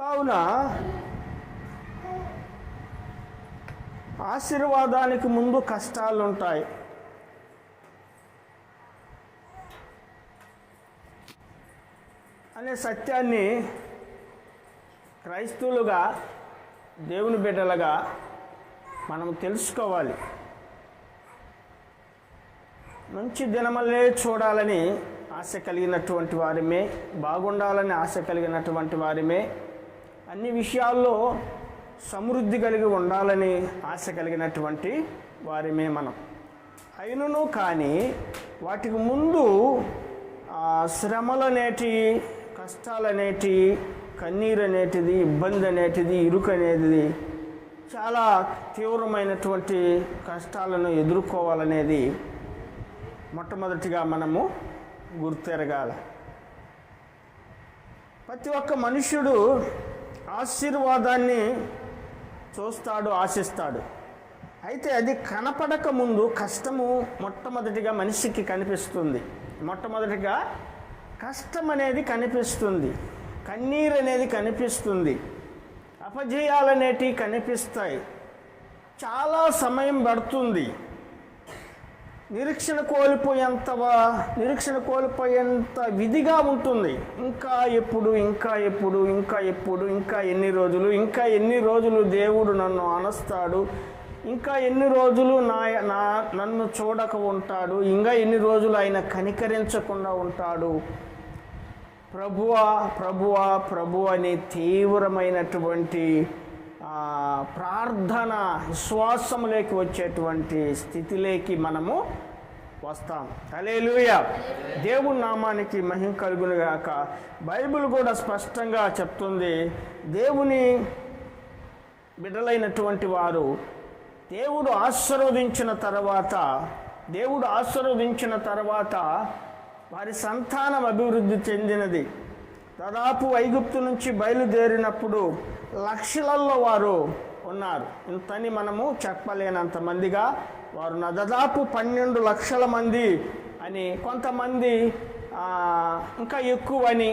కావున ఆశీర్వాదానికి ముందు కష్టాలు ఉంటాయి. అనే సత్యాన్ని క్రైస్తవులుగా, దేవుని బిడ్డలుగా మనం తెలుసుకోవాలి. మంచి దినమల్లే చూడాలని ఆశ కలిగినటువంటి వారిమే, బాగుండాలని ఆశ కలిగినటువంటి వారిమే, అన్ని విషయాల్లో సమృద్ధి కలిగి ఉండాలని ఆశ కలిగినటువంటి వారిమే మనం. అయినను కానీ వాటికి ముందు శ్రమలనేటి, కష్టాలనేటి, కన్నీరు అనేటిది, ఇబ్బంది అనేటిది, ఇరుకు అనేది, చాలా తీవ్రమైనటువంటి కష్టాలను ఎదుర్కోవాలనేది మొట్టమొదటిగా మనము గుర్తెరగాలి. ప్రతి ఒక్క మనుష్యుడు ఆశీర్వాదాన్ని చూస్తాడు, ఆశిస్తాడు. అయితే అది కనపడక ముందు కష్టము మొట్టమొదటిగా మనిషికి కనిపిస్తుంది. మొట్టమొదటిగా కష్టం అనేది కనిపిస్తుంది, కన్నీరు అనేది కనిపిస్తుంది, అపజయాలనేటివి కనిపిస్తాయి. చాలా సమయం పడుతుంది. నిరీక్షణ కోల్పోయేంత విధిగా ఉంటుంది. ఇంకా ఎప్పుడు, ఇంకా ఎన్ని రోజులు దేవుడు నన్ను అనస్తాడు, ఇంకా ఎన్ని రోజులు నన్ను చూడక ఉంటాడు, ఇంకా ఎన్ని రోజులు ఆయన కనికరించకుండా ఉంటాడు, ప్రభువా అని తీవ్రమైనటువంటి ప్రార్థన, విశ్వాసంలోకి వచ్చేటువంటి స్థితిలోకి మనము వస్తాం. హల్లెలూయా. దేవుని నామానికి మహిమ కలుగును గాక. బైబిల్ కూడా స్పష్టంగా చెప్తుంది, దేవుని బిడ్డలైనటువంటి వారు దేవుడు ఆశీర్వదించిన తర్వాత వారి సంతానం అభివృద్ధి చెందినది. దాదాపు ఐగుప్తు నుంచి బయలుదేరినప్పుడు లక్షలలో వారు ఉన్నారు. ఇంతని మనము చెప్పలేనంత మందిగా వారు దాదాపు 12 లక్షల మంది అని, కొంతమంది ఇంకా ఎక్కువని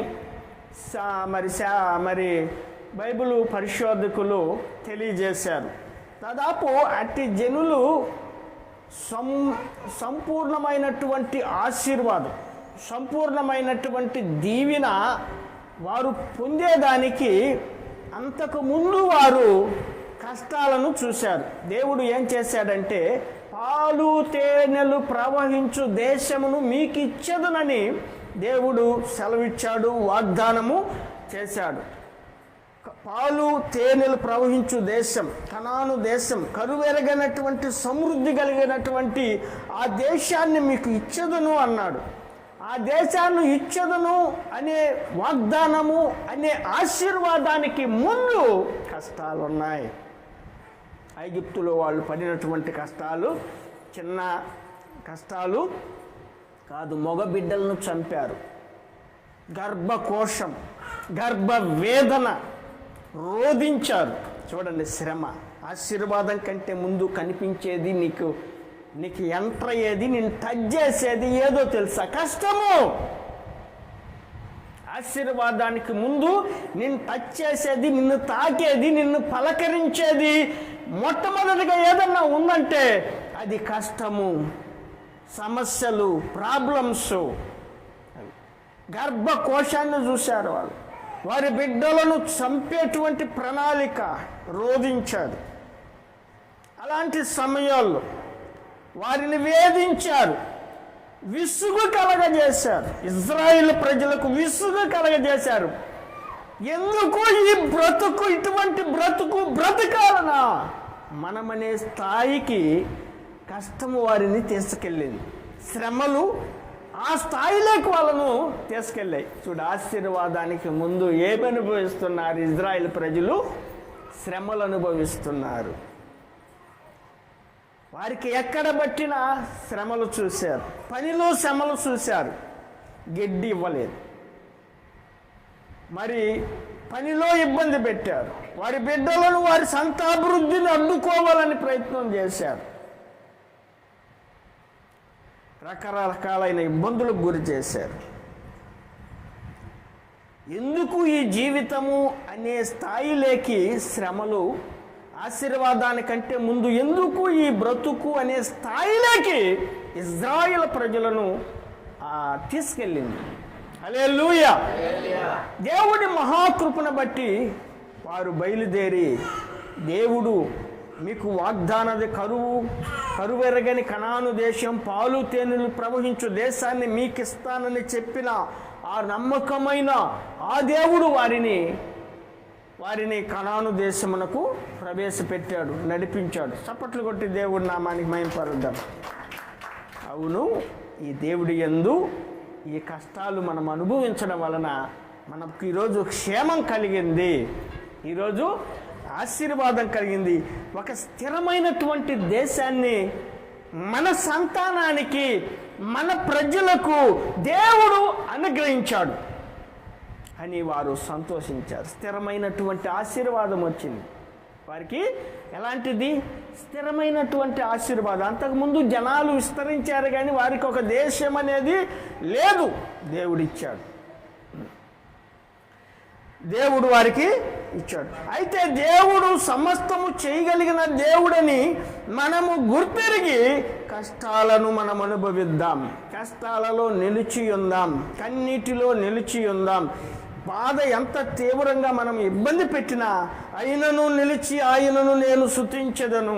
మరి బైబిల్ పరిశోధకులు తెలియజేశారు. దాదాపు అట్టి జనులు సంపూర్ణమైనటువంటి ఆశీర్వాదం, సంపూర్ణమైనటువంటి దీవెన వారు పొందేదానికి అంతకు ముందు వారు కష్టాలను చూశారు. దేవుడు ఏం చేశాడంటే, పాలు తేనెలు ప్రవహించు దేశమును మీకు ఇచ్చేదనని దేవుడు సెలవిచ్చాడు, వాగ్దానము చేశాడు. పాలు తేనెలు ప్రవహించు దేశం, కనాను దేశం, కరువెరగనటువంటి సమృద్ధి కలిగినటువంటి ఆ దేశాన్ని మీకు ఇచ్చేదను అన్నాడు. ఆ దేశాన్ని ఇచ్చేదను అనే వాగ్దానము, అనే ఆశీర్వాదానికి ముందు కష్టాలు ఉన్నాయి. ఐగుప్తులో వాళ్ళు పడినటువంటి కష్టాలు చిన్న కష్టాలు కాదు. మగ బిడ్డలను చంపారు, గర్భకోశం, గర్భవేదన, రోధించారు. చూడండి, శ్రమ. ఆశీర్వాదం కంటే ముందు కనిపించేది, నీకు ఎంటర్ అయ్యేది, నేను టచ్ చేసేది ఏదో తెలుసా? కష్టము. ఆశీర్వాదానికి ముందు నిన్ను టచ్ చేసేది, నిన్ను తాకేది, నిన్ను పలకరించేది మొట్టమొదటిగా ఏదన్నా ఉందంటే అది కష్టము, సమస్యలు, ప్రాబ్లమ్స్. గర్భకోశాన్ని చూశారు వాళ్ళు. వారి బిడ్డలను చంపేటువంటి ప్రణాళిక, రోధించారు. అలాంటి సమయాల్లో వారిని వేధించారు, విసుగు కలగజేశారు. ఇజ్రాయిల్ ప్రజలకు విసుగు కలగజేశారు. ఎందుకు ఈ బ్రతుకు, ఇటువంటి బ్రతుకు బ్రతకాలనా మనమనే స్థాయికి కష్టము వారిని తీసుకెళ్ళింది. శ్రమలు ఆ స్థాయిలోకి వాళ్ళను తీసుకెళ్ళాయి. చూడు, ఆశీర్వాదానికి ముందు ఏమి అనుభవిస్తున్నారు ఇజ్రాయిల్ ప్రజలు? శ్రమలు అనుభవిస్తున్నారు. వారికి ఎక్కడ బట్టినా శ్రమలు చూశారు, పనిలో శ్రమలు చూశారు. గడ్డి ఇవ్వలేదు, మరి పనిలో ఇబ్బంది పెట్టారు. వారి బిడ్డలను, వారి సంతాభివృద్ధిని అడ్డుకోవాలని ప్రయత్నం చేశారు. రకరకాలైన ఇబ్బందులకు గురి చేశారు. ఎందుకు ఈ జీవితము అనే స్థాయిలోకి శ్రమలు, ఆశీర్వాదానికంటే ముందు ఎందుకు ఈ బ్రతుకు అనే స్థాయిలోకి ఇజ్రాయేల్ ప్రజలను తీసుకెళ్ళింది. హల్లెలూయా. దేవుడి మహాకృపను బట్టి వారు బయలుదేరి, దేవుడు మీకు వాగ్దానది కరువెరగని కనాను దేశం, పాలు తేనెలు ప్రవహించు దేశాన్ని మీకు ఇస్తానని చెప్పిన ఆ నమ్మకమైన ఆ దేవుడు వారిని కనాను దేశమునకు ప్రవేశపెట్టాడు, నడిపించాడు. చప్పట్లు కొట్టి దేవుడి నామానికి మహిమపరుద్దాం. అవును, ఈ దేవుడి యందు ఈ కష్టాలు మనం అనుభవించడం వలన మనకు ఈరోజు క్షేమం కలిగింది, ఈరోజు ఆశీర్వాదం కలిగింది. ఒక స్థిరమైనటువంటి దేశాన్ని మన సంతానానికి, మన ప్రజలకు దేవుడు అనుగ్రహించాడు అని వారు సంతోషించారు. స్థిరమైనటువంటి ఆశీర్వాదం వచ్చింది వారికి. ఎలాంటిది? స్థిరమైనటువంటి ఆశీర్వాదం. అంతకుముందు జనాలు విస్తరించారు కానీ వారికి ఒక దేశం అనేది లేదు. దేవుడిచ్చాడు, దేవుడు వారికి ఇచ్చాడు. అయితే దేవుడు సమస్తము చేయగలిగిన దేవుడని మనము గుర్తెరిగి కష్టాలను మనం అనుభవిద్దాం, కష్టాలలో నిలిచి ఉందాం, కన్నీటిలో నిలిచి ఉందాం. బాధ ఎంత తీవ్రంగా మనం ఇబ్బంది పెట్టినా ఆయనను నిలిచి ఆయనను నేను స్తుతించెదను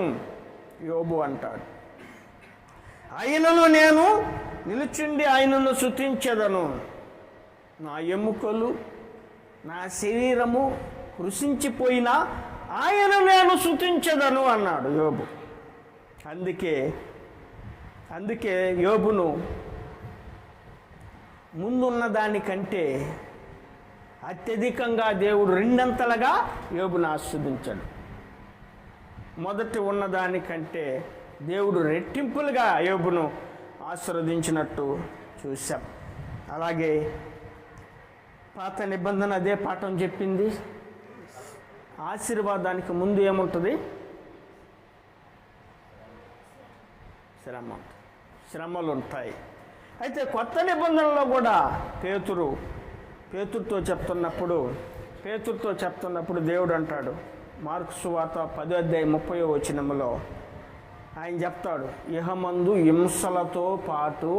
యోబు అంటాడు. ఆయనను నేను నిలుచుండి ఆయనను స్తుతించెదను, నా ఎముకలు నా శరీరము కృషించిపోయినా ఆయన నేను స్తుతించెదను అన్నాడు యోబు. అందుకే యోబును ముందున్న దానికంటే అత్యధికంగా దేవుడు రెండంతలుగా యోబును ఆస్వాదించాడు. మొదట ఉన్నదానికంటే దేవుడు రెట్టింపులుగా యోబును ఆశీర్వదించినట్టు చూశాం. అలాగే పాత నిబంధన అదే పాఠం చెప్పింది. ఆశీర్వాదానికి ముందు ఏముంటుంది? శ్రమలు ఉంటాయి. అయితే కొత్త నిబంధనలో కూడా పేతురుతో చెప్తున్నప్పుడు దేవుడు అంటాడు, మార్కు సువార్త 10:30 ఆయన చెప్తాడు, ఇహమందు హింసలతో పాటు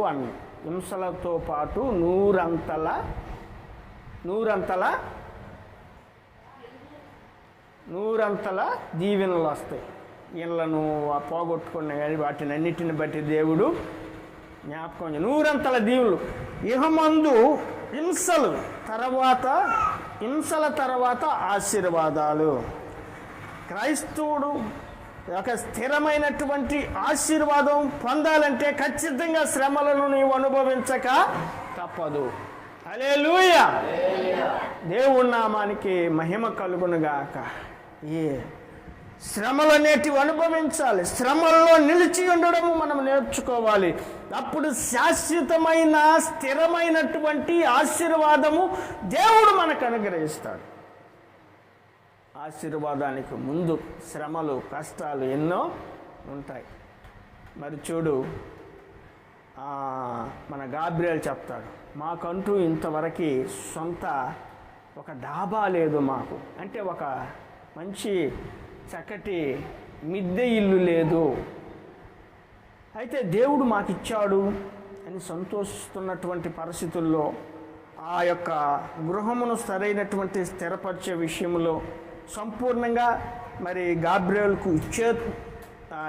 నూరంతల దీవెనలు వస్తాయి. ఇళ్లను పోగొట్టుకున్న వాటిని అన్నిటిని బట్టి దేవుడు జ్ఞాపకం, నూరంతల దీవులు. ఇహమందు హింసల తర్వాత ఆశీర్వాదాలు. క్రైస్తవుడు ఒక స్థిరమైనటువంటి ఆశీర్వాదం పొందాలంటే ఖచ్చితంగా శ్రమలను నీవు అనుభవించక తప్పదు. హల్లెలూయా. దేవుడి నామానికి మహిమ కలుగునుగాక. శ్రమలు అనేటివి అనుభవించాలి, శ్రమల్లో నిలిచి ఉండడము మనం నేర్చుకోవాలి. అప్పుడు శాశ్వతమైన స్థిరమైనటువంటి ఆశీర్వాదము దేవుడు మనకు అనుగ్రహిస్తాడు. ఆశీర్వాదానికి ముందు శ్రమలు, కష్టాలు ఎన్నో ఉంటాయి. మరి చూడు, మన గాబ్రియల్ చెప్తాడు, మాకంటూ ఇంతవరకు సొంత ఒక డాబా లేదు మాకు, అంటే ఒక మంచి చక్కటి మిద్దె ఇల్లు లేదు. అయితే దేవుడు మాకిచ్చాడు అని సంతోషిస్తున్నటువంటి పరిస్థితుల్లో ఆ యొక్క గృహమును సరైనటువంటి స్థిరపరిచే విషయంలో సంపూర్ణంగా మరి గాబ్రియల్కు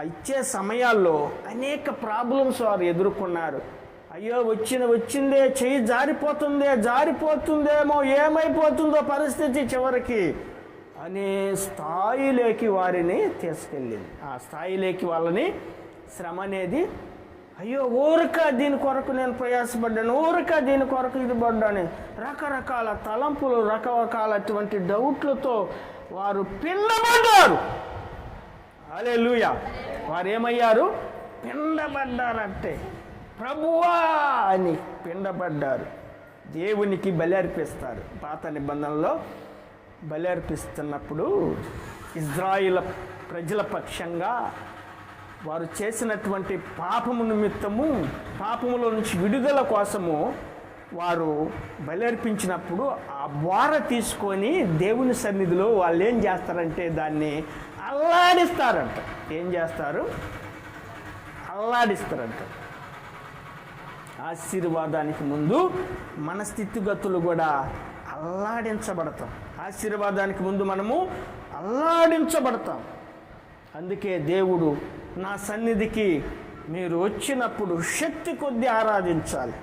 ఇచ్చే సమయాల్లో అనేక ప్రాబ్లమ్స్ వారు ఎదుర్కొన్నారు. అయ్యో వచ్చిందే, చెయ్యి జారిపోతుందేమో, ఏమైపోతుందో పరిస్థితి చివరికి అనే స్థాయిలోకి వారిని తీసుకెళ్ళింది. ఆ స్థాయిలోకి వాళ్ళని శ్రమ అనేది, అయ్యో ఊరక దీని కొరకు నేను ప్రయాసపడ్డాను, ఊరక దీని కొరకు ఇది పడ్డాను, రకరకాల తలంపులు, రకరకాలటువంటి డౌట్లతో వారు పిండబడ్డారు. హల్లెలూయా. వారు ఏమయ్యారు? పిండబడ్డారంటే ప్రభువా అని పిండబడ్డారు. దేవునికి బలి అర్పిస్తారు. పాత నిబంధనలో బలి అర్పిస్తున్నప్పుడు ఇజ్రాయిల్ ప్రజల పక్షంగా వారు చేసినటువంటి పాపము నిమిత్తము, పాపములో నుంచి విడుదల కోసము వారు బలర్పించినప్పుడు ఆ బోర తీసుకొని దేవుని సన్నిధిలో వాళ్ళు ఏం చేస్తారంటే దాన్ని అల్లాడిస్తారంట. ఏం చేస్తారు? అల్లాడిస్తారంట. ఆశీర్వాదానికి ముందు మన స్థితిగతులు కూడా అల్లాడించబడతాం. ఆశీర్వాదానికి ముందు మనము అల్లాడించబడతాం. అందుకే దేవుడు, నా సన్నిధికి మీరు వచ్చినప్పుడు శక్తి కొద్దీ ఆరాధించాలి,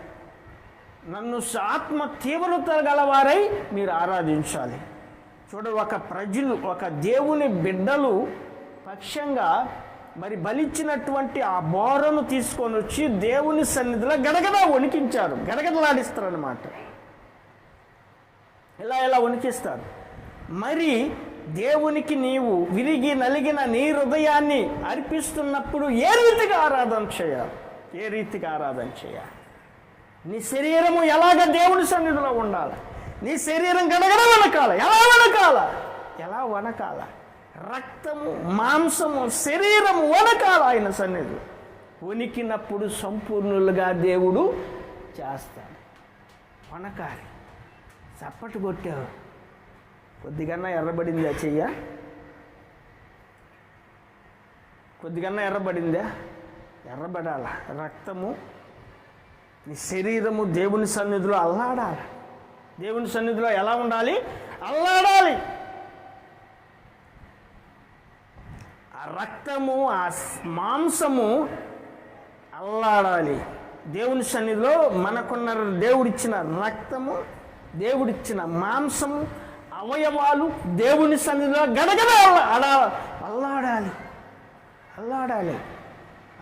నన్ను ఆత్మ తీవ్రత గలవారై మీరు ఆరాధించాలి. ఒక దేవుని బిడ్డలు పక్షంగా మరి బలిచ్చినటువంటి ఆ బోరను తీసుకొని వచ్చి దేవుని సన్నిధిలో గడగడ వణికించారు. గడగడలాడిస్తారనమాట. ఇలా వణికిస్తారు. మరి దేవునికి నీవు విరిగి నలిగిన నీ హృదయాన్ని అర్పిస్తున్నప్పుడు ఏ రీతిగా ఆరాధన చేయాలి? నీ శరీరము ఎలాగ దేవుని సన్నిధిలో ఉండాలి? నీ శరీరం గడగడ వణకాల. ఎలా వణకాల? రక్తము, మాంసము, శరీరము వణకాల ఆయన సన్నిధి. వణికినప్పుడు సంపూర్ణులుగా దేవుడు చేస్తాడు. వణకాలి. చప్పటి కొట్టావు, కొద్దిగన్నా ఎర్రబడిందా చెయ్య? కొద్దిగన్నా ఎర్రబడిందా? ఎర్రబడాల. రక్తము, నీ శరీరము దేవుని సన్నిధిలో అల్లాడాలి. దేవుని సన్నిధిలో ఎలా ఉండాలి? అల్లాడాలి. ఆ రక్తము, ఆ మాంసము అల్లాడాలి. దేవుని సన్నిధిలో మనకున్న దేవుడిచ్చిన రక్తము, దేవుడిచ్చిన మాంసము, అవయవాలు దేవుని సన్నిధిలో గడగడ అల్లాడాలి.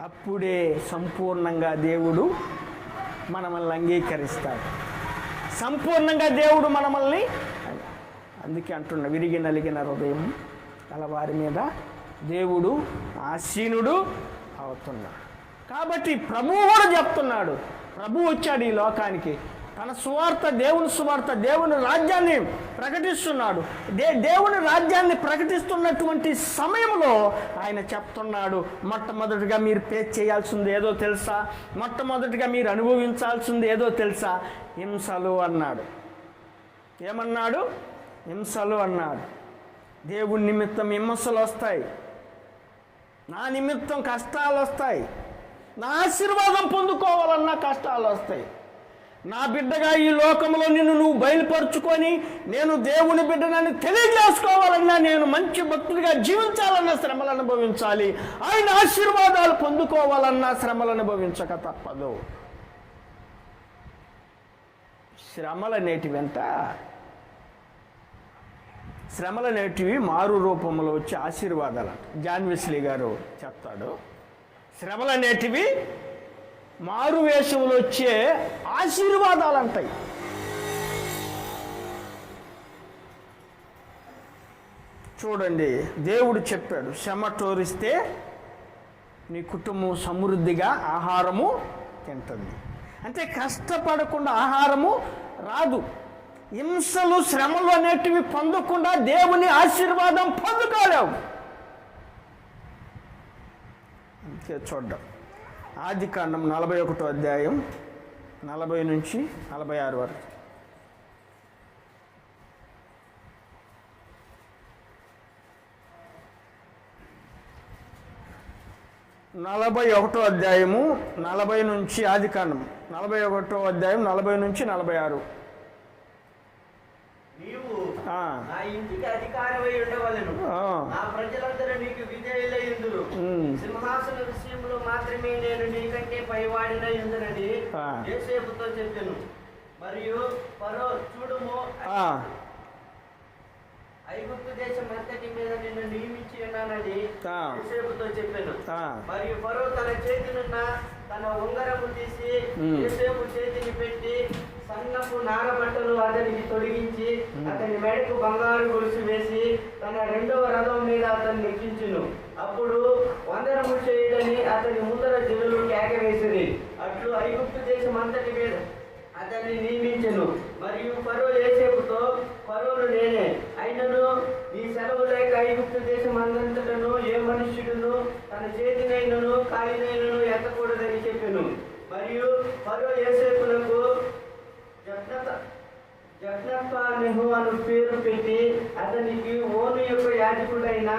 అప్పుడే సంపూర్ణంగా దేవుడు మనల్ని అంగీకరిస్తాడు. సంపూర్ణంగా దేవుడు మనల్ని, అందుకే అంటున్నా, విరిగి నలిగిన హృదయం గలవారి మీద దేవుడు ఆసీనుడు అవుతున్నాడు. కాబట్టి ప్రభువు కూడా చెప్తున్నాడు. ప్రభు వచ్చాడు ఈ లోకానికి, తన సువార్త, దేవుని సువార్త, దేవుని రాజ్యాన్ని ప్రకటిస్తున్నాడు. దేవుని రాజ్యాన్ని ప్రకటిస్తున్నటువంటి సమయంలో ఆయన చెప్తున్నాడు, మొట్టమొదటిగా మీరు ఫేస్ చేయాల్సింది ఏదో తెలుసా? మొట్టమొదటిగా మీరు అనుభవించాల్సింది ఏదో తెలుసా? హింసలు అన్నాడు. ఏమన్నాడు? హింసలు అన్నాడు. దేవుని నిమిత్తం హింసలు వస్తాయి, నా నిమిత్తం కష్టాలు వస్తాయి, నా ఆశీర్వాదం పొందుకోవాలన్నా కష్టాలు వస్తాయి. నా బిడ్డగా ఈ లోకంలో నువ్వు బయలుపరుచుకొని నేను దేవుని బిడ్డనని తెలియజేసుకోవాలన్నా, నేను మంచి భక్తుడిగా జీవించాలన్నా శ్రమలు అనుభవించాలి. ఆయన ఆశీర్వాదాలు పొందుకోవాలన్నా శ్రమలు అనుభవించక తప్పదు. శ్రమలనేటివి మారు రూపంలో వచ్చే ఆశీర్వాదాలు. జాన్ వెస్లీ గారు చెప్తాడు, శ్రమలనేటివి మారు వేషంలో వచ్చే ఆశీర్వాదాలు అంటాయి. చూడండి, దేవుడు చెప్పాడు, శ్రమటోరిస్తే నీ కుటుంబం సమృద్ధిగా ఆహారము తింటుంది. అంటే కష్టపడకుండా ఆహారము రాదు. హింసలు, శ్రమలు అనేటివి పొందకుండా దేవుని ఆశీర్వాదం పొందుకోలేవు. అంతే. చూద్దాం, ఆదికాండం 41వ అధ్యాయం 40 నుంచి 46 వరకు. 41వ అధ్యాయము 40 నుంచి, ఆదికాండం 41వ అధ్యాయం 40 నుంచి 46. నీవు నా ఇంటికి అధికారమై ఉండవలెను, నా ప్రజలందరూ నీకు విధేయులయ్యుందురు, సింహాసన విషయంలో మాత్రమే నేను నీకంటే పైవాడినై ఉందునని యోసేపుతో చెప్పాను. మరియు ఫరో, చూడుము, ఐగుప్తు దేశం అంతటి మీద నిన్ను నియమించి ఉన్నానని యోసేపుతో చెప్పాను. మరియు ఫరో తన చేతినున్న తన ఉంగరము తీసి యోసేపు చేతిని పెట్టి సన్నపు నారబట్టలు అతనికి తొలగించి అతని మెడకు బంగారు గొలుసు వేసి తన 2వ రథం మీద అతన్ని ఎక్కించును. అప్పుడు వందనము చేయడని అతని ముందర జనులు కేక వేసిరి. అట్లు ఐగుప్తు దేశం అంతటి మీద అతన్ని నియమించెను. మరియు ఫరో యోసేపుతో, ఫరోను నేనే, అయినను ఈ సెలవు లేక ఐగుప్తు దేశం అందంతటను ఏ మనుష్యుడును తన చేతినైనను కాలినైనను ఎత్తకూడదని చెప్పెను. మరియు ఫరో యోసేపునకు యెఫ్నెహు అను పేరు పెట్టి అతనికి ఓను యొక్క యాజకుడైన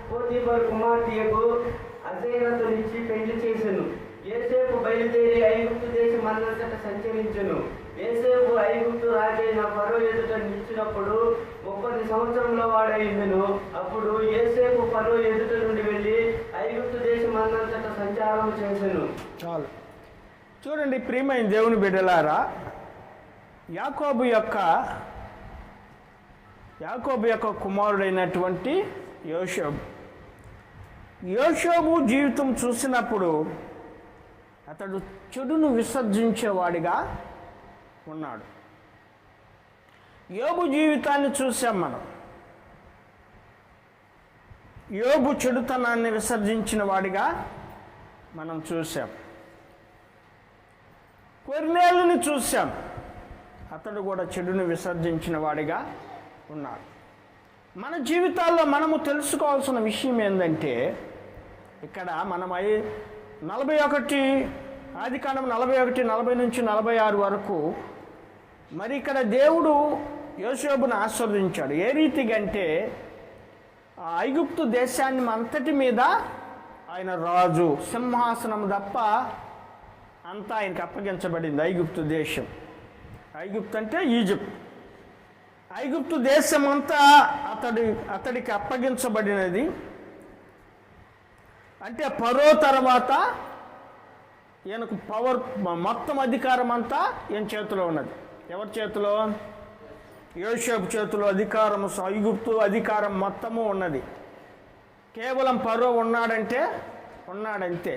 పోతీఫరు కుమార్తెకు అజేరతునిచ్చి పెళ్లి చేసెను. యోసేపు బయలుదేరి ఐగుప్తు దేశం అంతటా సంచరించెను. యోసేపు ఐగుప్తు రాజైన ఫరో ఎదుట నిలిచినప్పుడు 30 సంవత్సరంలో వాడైందెను. అప్పుడు యోసేపు ఫరో ఎదుట నుండి వెళ్ళి ఐగుప్తు దేశం అంతటా సంచారం చేసెను. చాలు చూడండి ప్రియమైన దేవుని బిడ్డలారా, యాకోబు యొక్క కుమారుడైనటువంటి యోషోబు జీవితం చూసినప్పుడు అతడు చెడును విసర్జించేవాడిగా ఉన్నాడు. యోబు జీవితాన్ని చూసాం మనం. యోబు చెడుతనాన్ని విసర్జించిన వాడిగా మనం చూసాం. కొర్నేలుని చూసాం, అతడు కూడా చెడును విసర్జించిన వాడిగా ఉన్నాడు. మన జీవితాల్లో మనము తెలుసుకోవాల్సిన విషయం ఏంటంటే, ఇక్కడ మనం 41 ఆదికాండం 41, 40 నుంచి 46 వరకు మరి ఇక్కడ దేవుడు యోసేపును ఆశీర్వదించాడు. ఏ రీతిగా అంటే ఆ ఐగుప్తు దేశాన్ని అంతటి మీద ఆయన రాజు, సింహాసనం తప్ప అంతా ఆయనకు అప్పగించబడింది. ఐగుప్తు దేశం, ఐగుప్తు అంటే ఈజిప్ట్, ఐగుప్తు దేశం అంతా అతడికి అప్పగించబడినది. అంటే ఫరో తర్వాత ఈయనకు పవర్, మొత్తం అధికారం అంతా ఈయన చేతిలో ఉన్నది. ఎవరి చేతిలో? యోసేపు చేతిలో అధికారం, ఐగుప్తు అధికారం మొత్తము ఉన్నది. కేవలం ఫరో ఉన్నాడంతే.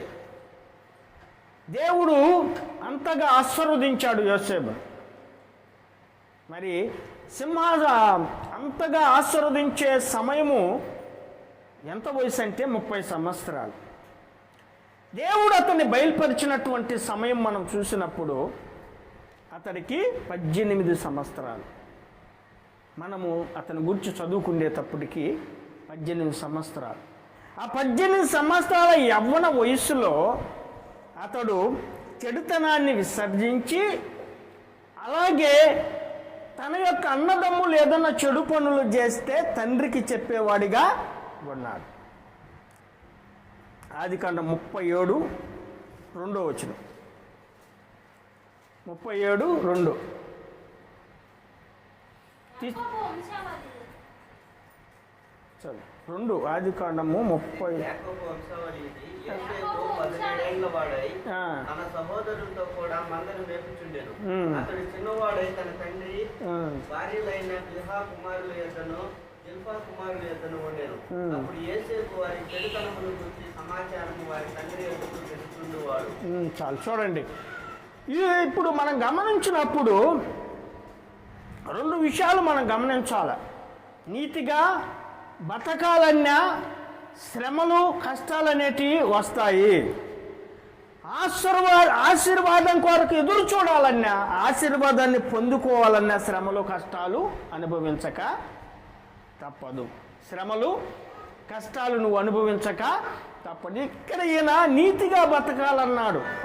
దేవుడు అంతగా ఆశీర్వదించాడు యోసేపు. మరి అంతగా ఆశీర్వదించే సమయము ఎంత వయసు అంటే 30 సంవత్సరాలు. దేవుడు అతన్ని బయలుపరిచినటువంటి సమయం మనం చూసినప్పుడు అతడికి 18 సంవత్సరాలు. మనము అతని గురించి చదువుకునేటప్పటికి 18 సంవత్సరాలు. ఆ 18 సంవత్సరాల యవ్వన వయసులో అతడు చెడుతనాన్ని విసర్జించి, అలాగే తన యొక్క అన్నదమ్ములు ఏదన్నా చెడు పనులు చేస్తే తండ్రికి చెప్పేవాడిగా ఉన్నాడు. ఆదికాండం 37, 2వ వచనం. 37:2. చదువు 2 ఆదికాండము 30. తన సహోదరులతో కూడా మందను మేపుచుండెను. అతడు చిన్నవాడై తన తండ్రి భార్యలైన బిల్హా కుమారుల యొద్దను ఉండెను. అప్పుడు యోసేపు వారి చెడుతనమును గురించి సమాచారం వారి తండ్రి యొద్దకు తెలుసుకుండేవాడు. చాలు చూడండి, ఇప్పుడు మనం గమనించినప్పుడు 2 విషయాలు మనం గమనించాలి. నీతిగా బతకాలన్నా శ్రమలు, కష్టాలు అనేటివి వస్తాయి. ఆశీర్వాదం కొరకు ఎదురు చూడాలన్నా, ఆశీర్వాదాన్ని పొందుకోవాలన్నా శ్రమలు, కష్టాలు అనుభవించక తప్పదు. శ్రమలు, కష్టాలు నువ్వు అనుభవించక తప్పదు. ఇక్కడ ఈయన నీతిగా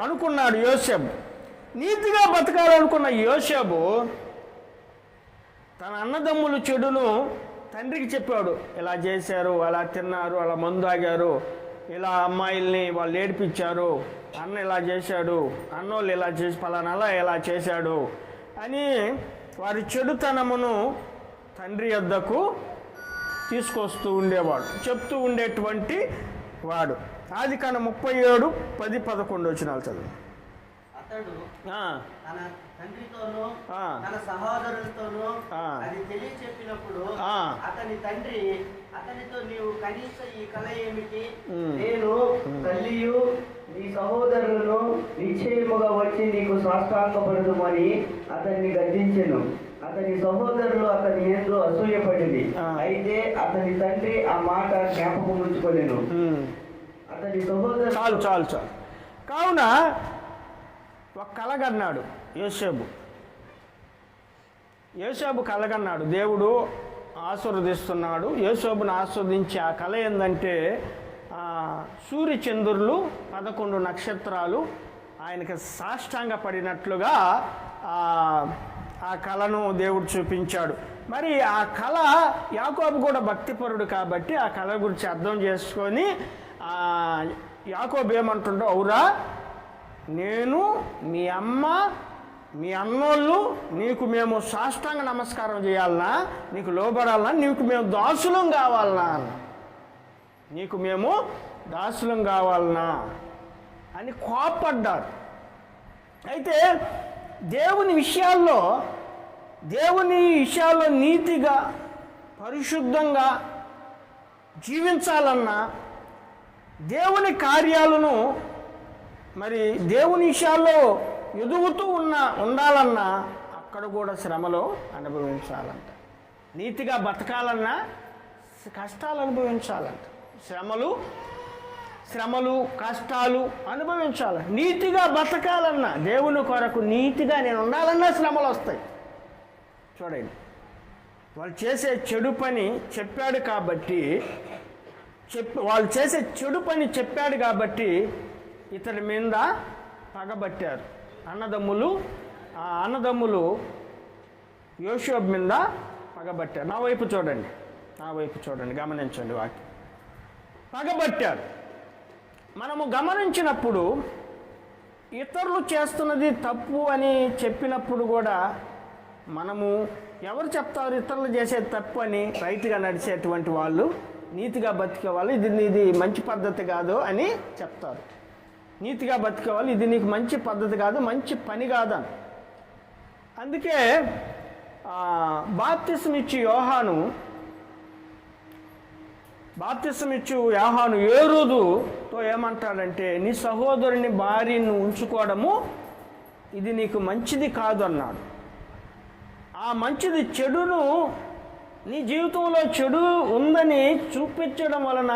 అనుకున్నాడు యోసేపు. నీతిగా బతకాలనుకున్న యోసేపు తన అన్నదమ్ములు చెడును తండ్రికి చెప్పాడు. ఇలా చేశారు, అలా తిన్నారు, అలా మందు తాగారు, ఇలా అమ్మాయిల్ని వాళ్ళు ఏడిపించారు, అన్న ఇలా చేశాడు, అన్నోళ్ళు ఇలా చేసి పలానా ఇలా చేశాడు అని వారి చెడుతనమును తండ్రి వద్దకు తీసుకొస్తూ ఉండేవాడు, చెప్తూ ఉండేటువంటి వాడు. ఆదికాండం 37, 10, 11 వచనాలు చదువు. అతడు తన తండ్రితోనూ తన సహోదరులతోనూ అది తెలియచెప్పినప్పుడు అతని తండ్రి అతనితో, నీవు కనీస ఈ కళ ఏమిటి? నేను తల్లియు నీ సహోదరులను నిశ్చయముగా వచ్చి నీకు సాష్టాంగపడదుమని అతన్ని గద్దించెను. అతని సహోదరులు అతని యందు అసూయపడింది. అయితే అతని తండ్రి ఆ మాట జ్ఞాపకం ఉంచుకోలేను. అతని సహోదరు చాలు కావున ఒక కలగన్నాడు యోసేపు కలగన్నాడు. దేవుడు ఆశీర్వదిస్తున్నాడు. యోసేపును ఆశీర్వదించి ఆ కళ ఏంటంటే సూర్యచంద్రులు 11 నక్షత్రాలు ఆయనకి సాష్టాంగ పడినట్లుగా ఆ కళను దేవుడు చూపించాడు. మరి ఆ కళ, యాకోబు కూడా భక్తిపరుడు కాబట్టి ఆ కళ గురించి అర్థం చేసుకొని యాకోబు ఏమంటుండో, అవురా నేను మీ అమ్మ మీ అన్నోళ్ళు నీకు మేము సాష్టాంగ నమస్కారం చేయాలనా, నీకు లోబడాలనా, నీకు మేము దాసులం కావాలనా, నీకు మేము దాసులం కావాలనా అని కోపడ్డారు. అయితే దేవుని విషయాల్లో నీతిగా పరిశుద్ధంగా జీవించాలన్నా, దేవుని కార్యాలను మరి దేవుని విషయాల్లో ఎదుగుతూ ఉండాలన్నా అక్కడ కూడా శ్రమలో అనుభవించాలంట. నీతిగా బతకాలన్నా కష్టాలు అనుభవించాలంట. శ్రమలు కష్టాలు అనుభవించాలి. నీతిగా బతకాలన్నా, దేవుని కొరకు నీతిగా నేను ఉండాలన్నా శ్రమలు వస్తాయి. చూడండి, వాళ్ళు చేసే చెడు పని చెప్పాడు కాబట్టి ఇతడి మీద పగబట్టారు. అన్నదమ్ములు యోషువ మీద పగబట్టారు. నా వైపు చూడండి, గమనించండి. వాక్యం పగబట్టారు. మనము గమనించినప్పుడు ఇతరులు చేస్తున్నది తప్పు అని చెప్పినప్పుడు కూడా మనము ఎవరు చెప్తారు ఇతరులు చేసేది తప్పు అని? రైట్గా నడిచేటువంటి వాళ్ళు, నీతిగా బతికే వాళ్ళు ఇది మంచి పద్ధతి కాదు అని చెప్తారు. నీతిగా బతికే వాళ్ళు ఇది నీకు మంచి పద్ధతి కాదు, మంచి పని కాదని. అందుకే బాప్తిస్మిచ్చు యోహాను ఏరోదుతో ఏమంటాడంటే, నీ సహోదరుని భార్యను ఉంచుకోవడము ఇది నీకు మంచిది కాదు అన్నాడు. ఆ మంచిది చెడును, నీ జీవితంలో చెడు ఉందని చూపించడం వలన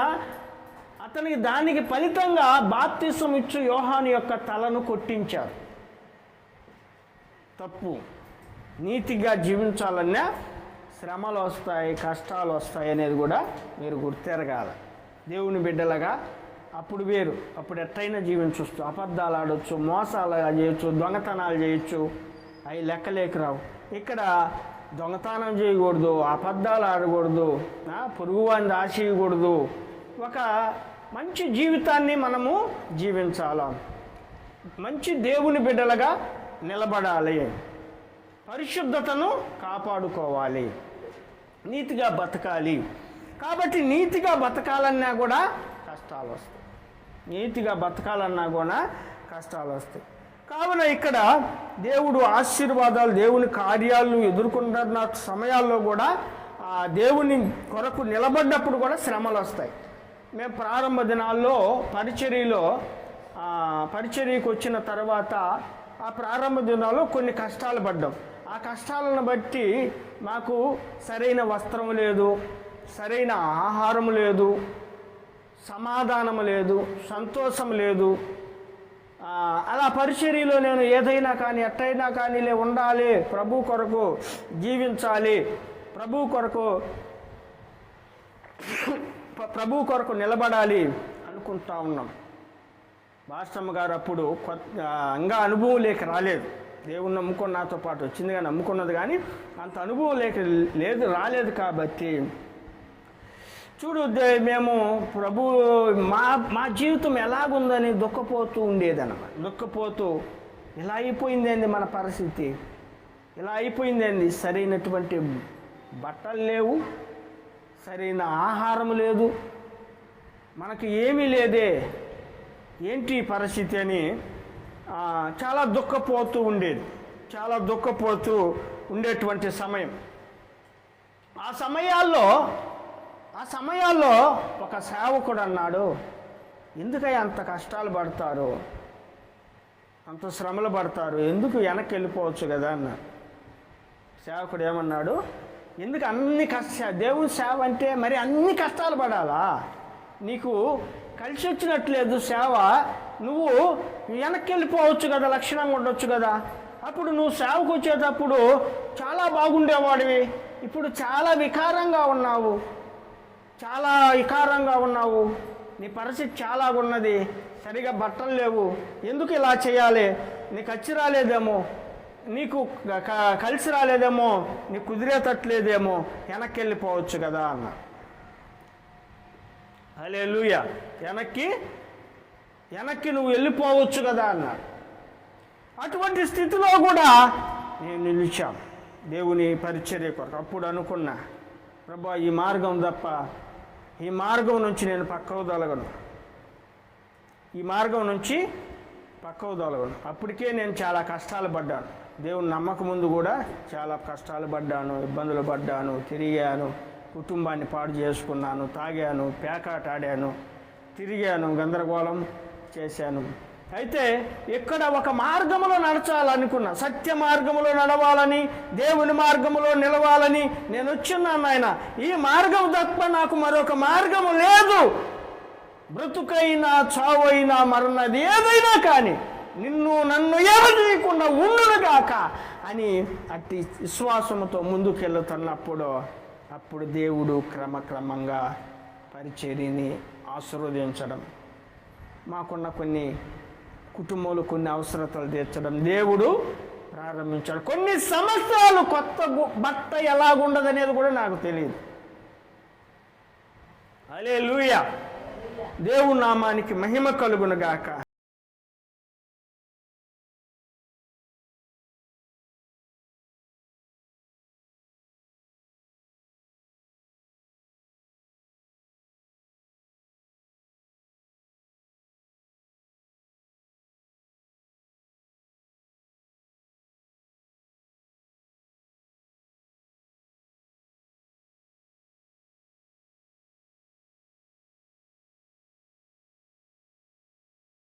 అతనికి దానికి ఫలితంగా బాప్తిస్మిచ్చు యోహాను యొక్క తలను కొట్టించారు. తప్పు. నీతిగా జీవించాలన్నా శ్రమలు వస్తాయి, కష్టాలు వస్తాయి అనేది కూడా మీరు గుర్తెరగాల. దేవుని బిడ్డలుగా అప్పుడు వేరు, అప్పుడు ఎట్టయినా జీవించవచ్చు, అబద్ధాలు ఆడవచ్చు, మోసాలు చేయొచ్చు, దొంగతనాలు చేయొచ్చు, అవి లెక్కలేక రావు. ఇక్కడ దొంగతనం చేయకూడదు, అబద్ధాలు ఆడకూడదు, పొరుగువాడిని ఆశయకూడదు. ఒక మంచి జీవితాన్ని మనము జీవించాలి. మంచి దేవుని బిడ్డలుగా నిలబడాలి, పరిశుద్ధతను కాపాడుకోవాలి, నీతిగా బతకాలి. కాబట్టి నీతిగా బతకాలన్నా కూడా కష్టాలు వస్తాయి. కావున ఇక్కడ దేవుడు ఆశీర్వాదాలు, దేవుని కార్యాలను ఎదుర్కొంటున్న సమయాల్లో కూడా ఆ దేవుని కొరకు నిలబడ్డప్పుడు కూడా శ్రమలు వస్తాయి. మేము ప్రారంభ దినాల్లో పరిచర్యకు వచ్చిన తర్వాత ఆ ప్రారంభ దినాల్లో కొన్ని కష్టాలు పడ్డాం. ఆ కష్టాలను బట్టి మాకు సరైన వస్త్రం లేదు, సరైన ఆహారం లేదు, సమాధానం లేదు, సంతోషం లేదు. అలా పరిచర్యలో నేను ఏదైనా కానీ ఎట్టయినా కానీ ఉండాలి, ప్రభు కొరకు జీవించాలి, ప్రభు కొరకు నిలబడాలి అనుకుంటా ఉన్నాం. భాస్కమ్మ గారు అప్పుడు ఇంకా అనుభవం లేక రాలేదు. దేవుని నమ్ముకొని నాతో పాటు వచ్చింది కానీ నమ్ముకున్నది కానీ అంత అనుభవం రాలేదు. కాబట్టి చూడు, మేము ప్రభు మా జీవితం ఎలాగుందని దుఃఖపోతూ ఉండేదన్నమాట. ఇలా అయిపోయిందేంది మన పరిస్థితి, ఇలా అయిపోయిందేంది, సరైనటువంటి బట్టలు లేవు, సరైన ఆహారం లేదు, మనకి ఏమీ లేదే, ఏంటి పరిస్థితి అని చాలా దుఃఖపోతూ ఉండేటువంటి సమయం. ఆ సమయాల్లో ఒక సేవకుడు అన్నాడు, ఎందుకయ్యా అంత కష్టాలు పడతారు, అంత శ్రమలు పడతారు, ఎందుకు వెనక్కి వెళ్ళిపోవచ్చు కదా అన్నాడు. సేవకుడు ఏమన్నాడు, ఎందుకు అన్ని దేవుని సేవ అంటే మరి అన్ని కష్టాలు పడాలా? నీకు కలిసి వచ్చినట్లేదు సేవ, నువ్వు వెనక్కి వెళ్ళిపోవచ్చు కదా, లక్షణంగా ఉండొచ్చు కదా. అప్పుడు నువ్వు సేవకు వచ్చేటప్పుడు చాలా బాగుండేవాడివి, ఇప్పుడు చాలా వికారంగా ఉన్నావు, నీ పరిస్థితి చాలా ఉన్నది, సరిగా బట్టలు లేవు, ఎందుకు ఇలా చేయాలి, నీకు వచ్చి రాలేదేమో, నీకు కలిసి రాలేదేమో, నీకు కుదిరేటట్లేదేమో, వెనక్కి వెళ్ళిపోవచ్చు కదా అన్న. హల్లెలూయా. వెనక్కి నువ్వు వెళ్ళిపోవచ్చు కదా అన్న. అటువంటి స్థితిలో కూడా నేను నిలిచాను దేవుని పరిచర్య కొరకు. అప్పుడు అనుకున్నా, ప్రభా ఈ మార్గం తప్ప ఈ మార్గం నుంచి నేను పక్కకు తొలగను, ఈ మార్గం నుంచి పక్కకు తొలగను. అప్పటికే నేను చాలా కష్టాలు పడ్డాను, దేవుని నమ్మక ముందు కూడా చాలా కష్టాలు పడ్డాను, ఇబ్బందులు పడ్డాను, తిరిగాను, కుటుంబాన్ని పాడు చేసుకున్నాను, తాగాను, పేకాట ఆడాను, తిరిగాను, గందరగోళం చేశాను. అయితే ఇక్కడ ఒక మార్గములో నడచాలనుకున్నా, సత్య మార్గములో నడవాలని, దేవుని మార్గములో నిలవాలని నేను వచ్చున్నాను. ఆయన ఈ మార్గం తప్ప నాకు మరొక మార్గము లేదు, బ్రతుకైనా చావైనా మరణది ఏదైనా కానీ నన్ను ఏమీయకుండా ఉండునుగాక అని అట్టి విశ్వాసముతో ముందుకెళ్తున్నప్పుడు అప్పుడు దేవుడు క్రమక్రమంగా పరిచర్యని ఆశీర్వదించడం, మాకున్న కొన్ని కుటుంబాలు కొన్ని అవసరతలు తీర్చడం దేవుడు ప్రారంభించాడు. కొన్ని సంవత్సరాలు కొత్త బట్ట ఎలాగుండదనేది కూడా నాకు తెలియదు. హల్లెలూయా. దేవుని నామానికి మహిమ కలుగును గాక.